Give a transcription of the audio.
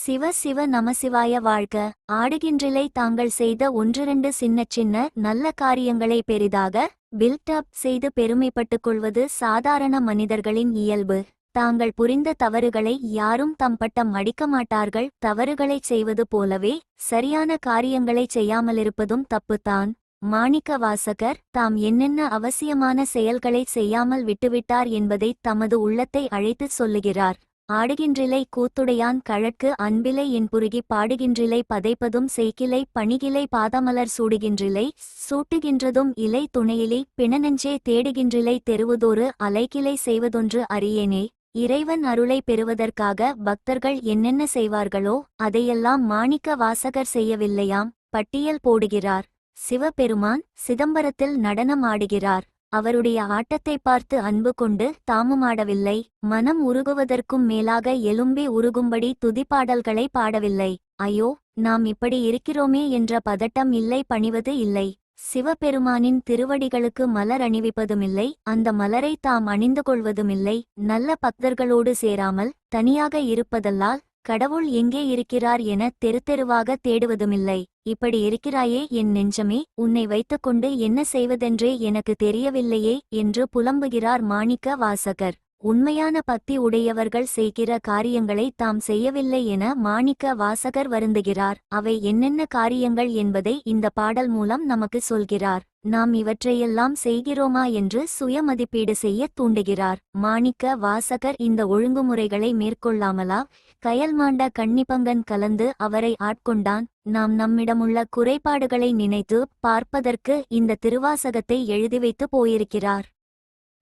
சிவ சிவ நமசிவாய வாழ்க. ஆடுகின்றிலை தாங்கள் செய்த ஒன்றிரண்டு சின்ன சின்ன நல்ல காரியங்களை பெரிதாக பில்ட் அப் செய்து பெருமைப்பட்டுக் கொள்வது சாதாரண மனிதர்களின் இயல்பு. தாங்கள் புரிந்த தவறுகளை யாரும் தம் பட்டம் அடிக்க மாட்டார்கள். தவறுகளைச் செய்வது போலவே சரியான காரியங்களைச் செய்யாமலிருப்பதும் தப்புத்தான். மாணிக்க வாசகர் தாம் என்னென்ன அவசியமான செயல்களைச் செய்யாமல் விட்டுவிட்டார் என்பதை தமது உள்ளத்தை அழைத்துச் சொல்லுகிறார். ஆடுகின்றிலை கூத்துடையான் கழற்கு அன்பிலை என்புருகி பாடுகின்றிலை பதைப்பதும் செய்கிலை பணிகிலை பாதமலர் சூடுகின்றிலை சூட்டுகின்றதும் இலை துணையிலை பிணநெஞ்சே தேடுகின்றிலை தெருவுதோறு அலைகிலை செய்வதொன்று அறியேனே. இறைவன் அருளை பெறுவதற்காக பக்தர்கள் என்னென்ன செய்வார்களோ அதையெல்லாம் மாணிக்க வாசகர் செய்யவில்லையாம். பட்டியல் போடுகிறார். சிவபெருமான் சிதம்பரத்தில் நடனம் ஆடுகிறார். அவருடைய ஆட்டத்தை பார்த்து அன்பு கொண்டு தாமுமாடவில்லை. மனம் உருகுவதற்கும் மேலாக எலும்பி உருகும்படி துதிப்பாடல்களை பாடவில்லை. ஐயோ, நாம் இப்படி இருக்கிறோமே என்ற பதட்டம் இல்லை, பணிவது இல்லை. சிவபெருமானின் திருவடிகளுக்கு மலர் அணிவிப்பதுமில்லை, அந்த மலரை தாம் அணிந்து கொள்வதுமில்லை. நல்ல பக்தர்களோடு சேராமல் தனியாக இருப்பதல்லால் கடவுள் எங்கே இருக்கிறார் என தெருவாக தேடுவதுமில்லை. இப்படி இருக்கிறாயே என் நெஞ்சமே, உன்னை வைத்துக்கொண்டு என்ன செய்வதென்றே எனக்கு தெரியவில்லையே என்று புலம்புகிறார் மாணிக்க வாசகர். உண்மையான பக்தி உடையவர்கள் செய்கிற காரியங்களை தாம் செய்யவில்லை என மாணிக்க வாசகர் வருந்துகிறார். அவை என்னென்ன காரியங்கள் என்பதை இந்த பாடல் மூலம் நமக்கு சொல்கிறார். நாம் இவற்றையெல்லாம் செய்கிறோமா என்று சுய மதிப்பீடு செய்ய தூண்டுகிறார். மாணிக்க வாசகர் இந்த ஒழுங்குமுறைகளை மேற்கொள்ளாமலா கயல்மாண்ட கன்னிப்பங்கன் கலந்து அவரை ஆட்கொண்டான்? நாம் நம்மிடமுள்ள குறைபாடுகளை நினைத்து பார்ப்பதற்கு இந்த திருவாசகத்தை எழுதி வைத்து போயிருக்கிறார்.